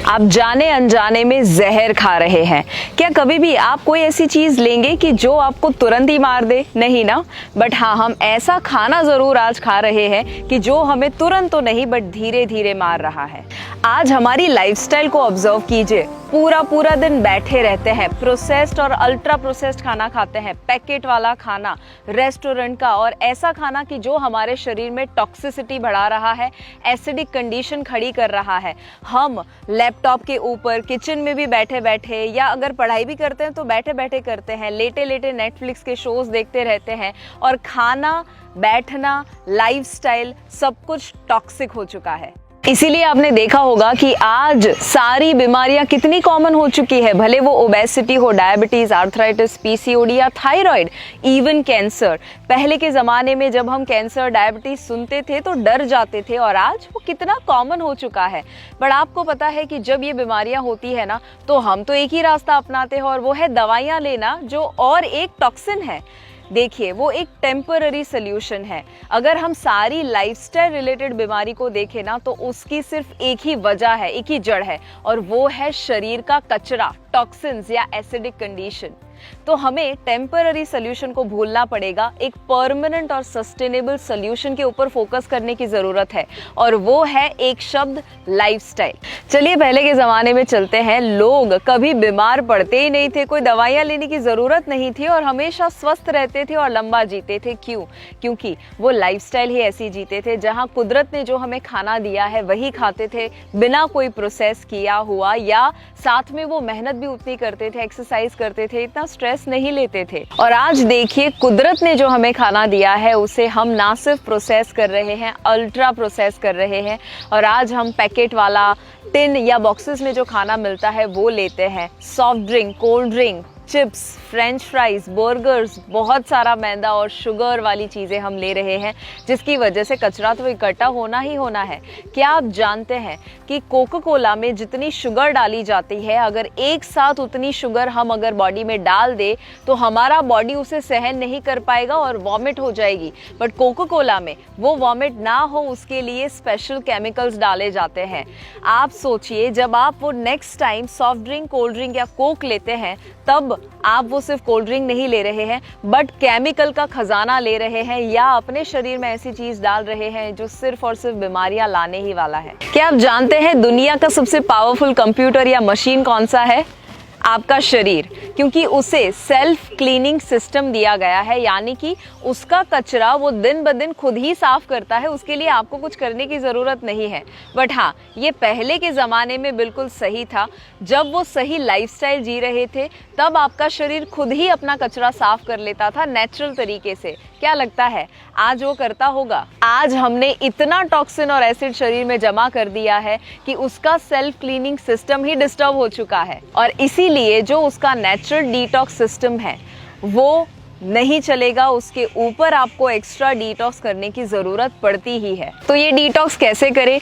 आप जाने अनजाने में जहर खा रहे हैं। क्या कभी भी आप कोई ऐसी चीज लेंगे कि जो आपको तुरंत ही मार दे? नहीं ना। बट हाँ, हम ऐसा खाना जरूर आज खा रहे हैं कि जो हमें तुरंत तो नहीं बट धीरे धीरे मार रहा है। आज हमारी लाइफस्टाइल को ऑब्जर्व कीजिए। पूरा दिन बैठे रहते हैं, प्रोसेस्ड और अल्ट्रा प्रोसेस्ड खाना खाते हैं, पैकेट वाला खाना, रेस्टोरेंट का, और ऐसा खाना कि जो हमारे शरीर में टॉक्सिसिटी बढ़ा रहा है, एसिडिक कंडीशन खड़ी कर रहा है। हम लैपटॉप के ऊपर किचन में भी बैठे बैठे, या अगर पढ़ाई भी करते हैं तो बैठे बैठे करते हैं, लेटे लेटे नेटफ्लिक्स के शोज देखते रहते हैं, और खाना, बैठना, लाइफस्टाइल सब कुछ टॉक्सिक हो चुका है। इसीलिए आपने देखा होगा कि आज सारी बीमारियां कितनी कॉमन हो चुकी है, भले वो ओबेसिटी हो, डायबिटीज, आर्थराइटिस, पीसीओडी या थायराइड, इवन कैंसर। पहले के ज़माने में जब हम कैंसर, डायबिटीज सुनते थे तो डर जाते थे, और आज वो कितना कॉमन हो चुका है। बट आपको पता है कि जब ये बीमारियां होती है ना, तो हम तो एक ही रास्ता अपनाते हैं, और वो है दवाइयाँ लेना, जो और एक टॉक्सिन है। देखिए, वो एक टेम्पररी सोल्यूशन है। अगर हम सारी लाइफस्टाइल रिलेटेड बीमारी को देखें ना, तो उसकी सिर्फ एक ही वजह है, एक ही जड़ है, और वो है शरीर का कचरा, टॉक्सिन्स या एसिडिक कंडीशन। तो हमें टेम्पररी सोल्यूशन को भूलना पड़ेगा, एक परमानेंट और सस्टेनेबल सोल्यूशन के ऊपर फोकस करने की जरूरत है, और वो है एक शब्द, लाइफस्टाइल। चलिए पहले के जमाने में चलते हैं। लोग कभी बीमार पड़ते ही नहीं थे, कोई दवाइयां लेने की जरूरत नहीं थी, और हमेशा स्वस्थ रहते थे और लंबा जीते थे। क्यों? क्योंकि वो लाइफस्टाइल ही ऐसी जीते थे जहां कुदरत ने जो हमें खाना दिया है वही खाते थे, बिना कोई प्रोसेस किया हुआ, या साथ में वो मेहनत भी उतनी करते थे, एक्सरसाइज करते थे, इतना स्ट्रेस नहीं लेते थे। और आज देखिए, कुदरत ने जो हमें खाना दिया है उसे हम ना सिर्फ प्रोसेस कर रहे हैं, अल्ट्रा प्रोसेस कर रहे हैं, और आज हम पैकेट वाला, टिन या बॉक्सेस में जो खाना मिलता है वो लेते हैं। Soft drink, cold drink, chips, French fries, burgers, बहुत सारा मैदा और शुगर वाली चीज़ें हम ले रहे हैं, जिसकी वजह से कचरा तो इकट्ठा होना ही होना है। क्या आप जानते हैं कि कोका कोला में जितनी शुगर डाली जाती है, अगर एक साथ उतनी शुगर हम अगर बॉडी में डाल दे तो हमारा बॉडी उसे सहन नहीं कर पाएगा और वॉमिट हो जाएगी। बट कोका कोला में वो वॉमिट ना हो, उसके लिए स्पेशल केमिकल्स डाले जाते हैं। आप सोचिए, जब आप वो next time soft drink, cold drink या कोक लेते हैं, तब आप वो सिर्फ कोल्ड ड्रिंक नहीं ले रहे हैं, बट केमिकल का खजाना ले रहे हैं, या अपने शरीर में ऐसी चीज डाल रहे हैं जो सिर्फ और सिर्फ बीमारियां लाने ही वाला है। क्या आप जानते हैं दुनिया का सबसे पावरफुल कंप्यूटर या मशीन कौन सा है? आपका शरीर, क्योंकि उसे सेल्फ क्लीनिंग सिस्टम दिया गया है, यानी कि उसका कचरा वो दिन ब दिन खुद ही साफ करता है, उसके लिए आपको कुछ करने की ज़रूरत नहीं है। बट हाँ, ये पहले के ज़माने में बिल्कुल सही था। जब वो सही लाइफस्टाइल जी रहे थे, तब आपका शरीर खुद ही अपना कचरा साफ कर लेता था नेचुरल तरीके से। क्या लगता है आज वो करता होगा? आज हमने इतना टॉक्सिन और एसिड शरीर में जमा कर दिया है कि उसका सेल्फ क्लीनिंग सिस्टम ही डिस्टर्ब हो चुका है, और इसीलिए जो उसका नेचुरल डिटॉक्स सिस्टम है वो नहीं चलेगा, उसके ऊपर आपको एक्स्ट्रा डिटॉक्स करने की ज़रूरत पड़ती ही है। तो ये डिटॉक्स कैसे करें?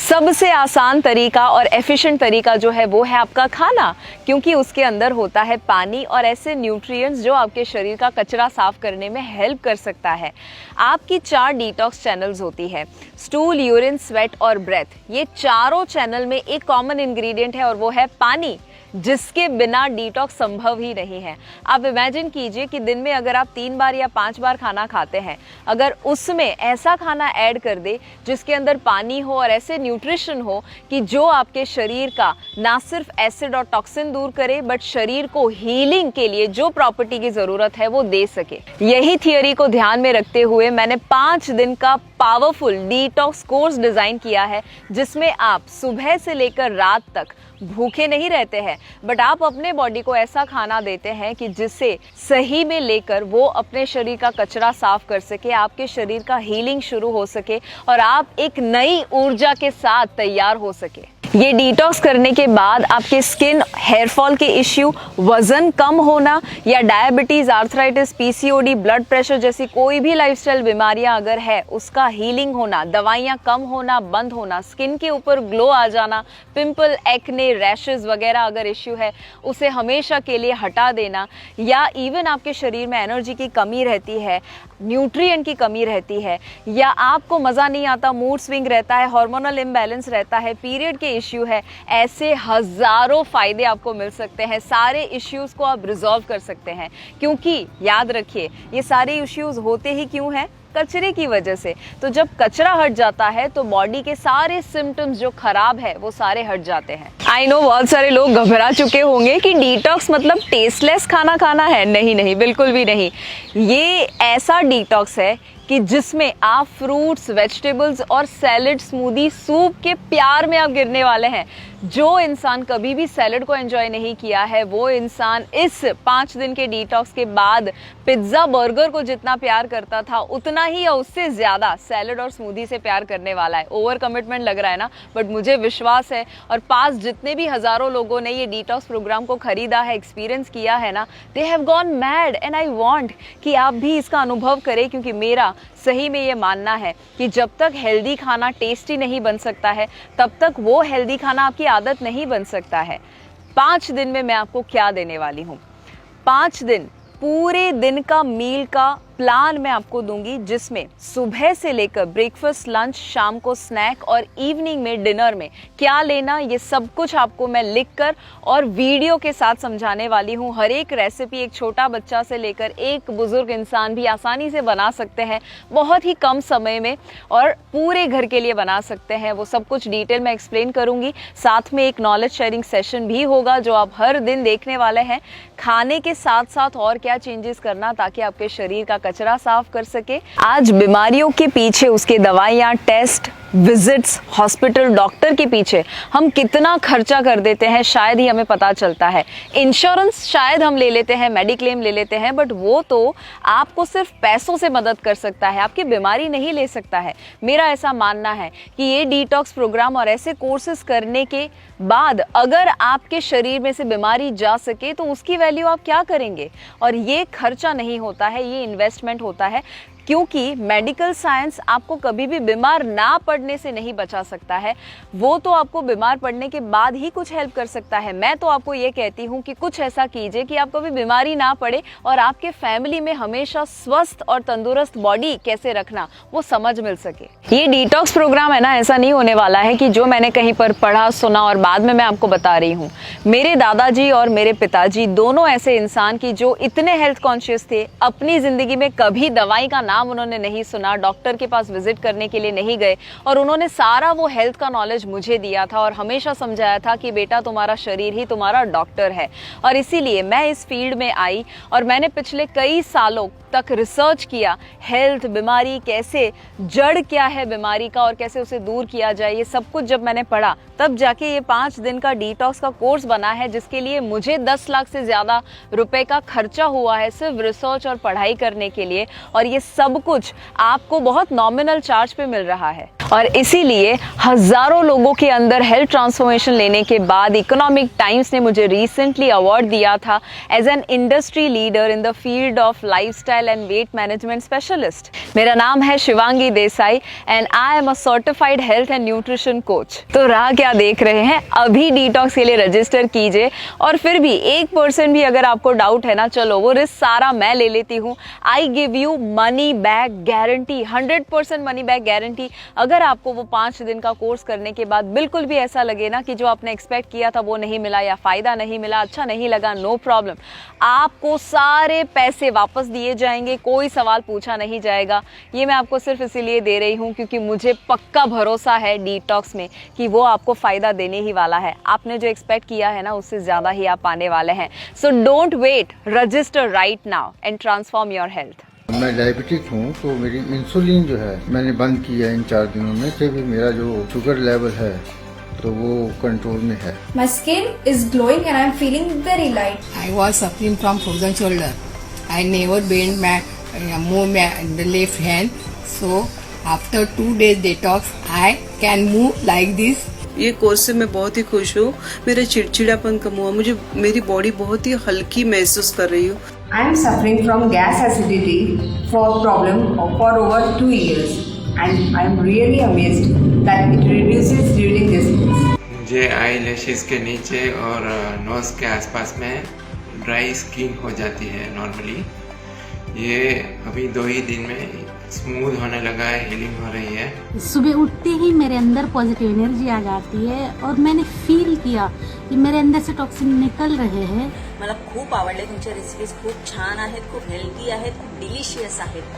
सबसे आसान तरीका और एफिशिएंट तरीका जो है वो है आपका खाना, क्योंकि उसके अंदर होता है पानी और ऐसे न्यूट्रिएंट्स जो आपके शरीर का कचरा साफ करने में हेल्प कर सकता है। आपकी 4 डिटॉक्स चैनल्स होती है, स्टूल, यूरिन, स्वेट और ब्रेथ। ये चारों चैनल में एक कॉमन इंग्रेडिएंट है, और वो है पानी, जिसके बिना डिटॉक्स संभव ही नहीं है। आप इमेजिन कीजिए कि दिन में अगर आप 3 बार या 5 बार खाना खाते हैं, अगर उसमें ऐसा खाना ऐड कर दे जिसके अंदर पानी हो और ऐसे न्यूट्रिशन हो कि जो आपके शरीर का ना सिर्फ एसिड और टॉक्सिन दूर करे, बट शरीर को हीलिंग के लिए जो प्रॉपर्टी की जरूरत है वो दे सके। यही थियोरी को ध्यान में रखते हुए मैंने 5 दिन का पावरफुल डिटॉक्स कोर्स डिजाइन किया है, जिसमें आप सुबह से लेकर रात तक भूखे नहीं रहते हैं, बट आप अपने बॉडी को ऐसा खाना देते हैं कि जिससे सही में लेकर वो अपने शरीर का कचरा साफ कर सके, आपके शरीर का हीलिंग शुरू हो सके, और आप एक नई ऊर्जा के साथ तैयार हो सके। ये डिटॉक्स करने के बाद आपके स्किन, हेयर फॉल के इश्यू, वजन कम होना, या diabetes, arthritis, PCOD, blood pressure जैसी कोई भी लाइफस्टाइल बीमारियां अगर है, उसका हीलिंग होना, दवाइयां कम होना, बंद होना, स्किन के ऊपर ग्लो आ जाना, पिंपल, एक्ने, रैशेस वगैरह अगर इश्यू है उसे हमेशा के लिए हटा देना, या इवन आपके शरीर में एनर्जी की कमी रहती है, न्यूट्रिएंट की कमी रहती है, या आपको मज़ा नहीं आता, मूड स्विंग रहता है, हार्मोनल इम्बैलेंस रहता है, पीरियड के इश्यू है, ऐसे हज़ारों फ़ायदे आपको मिल सकते हैं। सारे इश्यूज़ को आप रिजॉल्व कर सकते हैं, क्योंकि याद रखिए ये सारे इश्यूज़ होते ही क्यों हैं? कचरे की वजह से। तो जब कचरा हट जाता है तो बॉडी के सारे सिम्टम्स जो खराब है वो सारे हट जाते हैं। आई नो बहुत सारे लोग घबरा चुके होंगे कि डिटॉक्स मतलब टेस्टलेस खाना खाना है। नहीं नहीं, बिल्कुल भी नहीं। ये ऐसा डिटॉक्स है कि जिसमें आप फ्रूट्स, वेजिटेबल्स और सैलड, स्मूदी, सूप के प्यार में आप गिरने वाले हैं। जो इंसान कभी भी सैलड को एंजॉय नहीं किया है, वो इंसान इस 5 दिन के डिटॉक्स के बाद पिज्ज़ा, बर्गर को जितना प्यार करता था उतना ही या उससे ज़्यादा सैलड और स्मूदी से प्यार करने वाला है। ओवर कमिटमेंट लग रहा है ना, बट मुझे विश्वास है, और पास जितने भी हज़ारों लोगों ने ये डिटॉक्स प्रोग्राम को खरीदा है, एक्सपीरियंस किया है ना, they have gone mad. And I want कि आप भी इसका अनुभव करें, क्योंकि मेरा सही में ये मानना है कि जब तक हेल्दी खाना टेस्टी नहीं बन सकता है, तब तक वो हेल्दी खाना आपकी आदत नहीं बन सकता है। 5 दिन में मैं आपको क्या देने वाली हूँ? 5 दिन पूरे दिन का मील का प्लान मैं आपको दूंगी, जिसमें सुबह से लेकर ब्रेकफास्ट, लंच, शाम को स्नैक और इवनिंग में डिनर में क्या लेना, ये सब कुछ आपको मैं लिखकर और वीडियो के साथ समझाने वाली हूँ। हर एक रेसिपी एक छोटा बच्चा से लेकर एक बुजुर्ग इंसान भी आसानी से बना सकते हैं, बहुत ही कम समय में, और पूरे घर के लिए बना सकते हैं। वो सब कुछ डिटेल में एक्सप्लेन करूँगी। साथ में एक नॉलेज शेयरिंग सेशन भी होगा जो आप हर दिन देखने वाले हैं। खाने के साथ साथ और क्या चेंजेस करना ताकि आपके शरीर का कचरा साफ कर सके। आज बीमारियों के पीछे, उसके दवाइयाँ, टेस्ट, विजिट्स, हॉस्पिटल, डॉक्टर के पीछे हम कितना खर्चा कर देते हैं शायद ही हमें पता चलता है। इंश्योरेंस शायद हम ले लेते हैं, मेडिक्लेम ले लेते हैं, बट वो तो आपको सिर्फ पैसों से मदद कर सकता है, आपकी बीमारी नहीं ले सकता है। मेरा ऐसा मानना है कि ये डिटॉक्स प्रोग्राम और ऐसे कोर्सेज करने के बाद अगर आपके शरीर में से बीमारी जा सके तो उसकी वैल्यू आप क्या करेंगे? और ये खर्चा नहीं होता है, ये इन्वेस्टमेंट होता है, क्योंकि मेडिकल साइंस आपको कभी भी बीमार ना पड़ने से नहीं बचा सकता है, वो तो आपको बीमार पड़ने के बाद ही कुछ हेल्प कर सकता है। मैं तो आपको ये कहती हूँ कि कुछ ऐसा कीजिए कि आपको भी बीमारी ना पड़े और आपके फैमिली में हमेशा स्वस्थ और तंदुरुस्त बॉडी कैसे रखना वो समझ मिल सके। ये डिटॉक्स प्रोग्राम है ना, ऐसा नहीं होने वाला है कि जो मैंने कहीं पर पढ़ा, सुना और बाद में मैं आपको बता रही हूँ। मेरे दादाजी और मेरे पिताजी दोनों ऐसे इंसान की जो इतने हेल्थ कॉन्शियस थे, अपनी जिंदगी में कभी दवाई का नाम उन्होंने नहीं सुना, डॉक्टर के पास विजिट करने के लिए नहीं गए, और उन्होंने सारा वो हेल्थ का नॉलेज मुझे दिया था और हमेशा समझाया था कि बेटा तुम्हारा शरीर ही तुम्हारा डॉक्टर है। और इसीलिए मैं इस फील्ड में आई और मैंने पिछले कई सालों तक रिसर्च किया, हेल्थ, बीमारी कैसे, जड़ क्या है बीमारी का और कैसे उसे दूर किया जाए, ये सब कुछ जब मैंने पढ़ा तब जाके ये 5 दिन का डिटॉक्स का कोर्स बना है, जिसके लिए मुझे 10 लाख से ज़्यादा रुपए का खर्चा हुआ है सिर्फ रिसर्च और पढ़ाई करने के लिए, और ये सब कुछ आपको बहुत नॉमिनल चार्ज पे मिल रहा है। और इसीलिए हज़ारों लोगों के अंदर हेल्थ ट्रांसफॉर्मेशन लेने के बाद इकोनॉमिक टाइम्स ने मुझे रिसेंटली अवार्ड दिया था as an industry leader in the field of lifestyle and weight management specialist. मेरा नाम है Shivangi Desai and I am a certified health and nutrition coach. तो राह क्या देख रहे हैं, अभी डिटॉक्स के लिए रजिस्टर कीजिए। और फिर भी 1% भी अगर आपको डाउट है ना, चलो वो रिस्क सारा मैं ले लेती हूँ। I give you money back guarantee, 100% money back guarantee. अगर आपको वो 5 दिन का कोर्स करने के बाद बिल्कुल भी ऐसा लगे ना कि जो आपने एक्सपेक्ट किया था वो नहीं मिला या फायदा नहीं मिला, अच्छा नहीं लगा, नो प्रॉब्लम, आपको सारे पैसे वापस दिए जाएंगे, कोई सवाल पूछा नहीं जाएगा। ये मैं आपको सिर्फ इसीलिए दे रही हूँ क्योंकि मुझे पक्का भरोसा है डिटॉक्स में कि वो आपको फायदा देने ही वाला है। आपने जो एक्सपेक्ट किया है ना उससे ज्यादा ही आप पाने वाले हैं। So don't wait, register right now and transform your health. मैं डायबिटिक हूँ तो मेरी इंसुलिन जो है मैंने बंद की है इन 4 दिनों में, फिर भी मेरा जो शुगर लेवल है तो वो कंट्रोल में है। My skin is glowing and I'm feeling very light. I was suffering from frozen shoulder. I never bend my move my the left hand. So after 2 days detox, I can move like this. ये course से मैं बहुत ही खुश हूँ। मेरा चिड़चिड़ापन कम हुआ, मुझे मेरी बॉडी बहुत ही हल्की महसूस कर रही हूँ। I am suffering from gas acidity for over 2 years, and I am really amazed that it reduces during this phase. मुझे आई लैशेस के नीचे और नोज के आसपास में ड्राई स्किन हो जाती है नॉर्मली, ये अभी 2 ही दिन में स्मूथ होने लगा है, हीलिंग हो रही है। सुबह उठते ही मेरे अंदर पॉजिटिव एनर्जी आ जाती है और मैंने फील किया कि मेरे अंदर से टॉक्सिन निकल रहे हैं। मला खूप आवडले तुमच्या रेसिपीज, खूप छान आहेत, खूप हेल्दी आहेत, खूप डिलिशियस आहेत।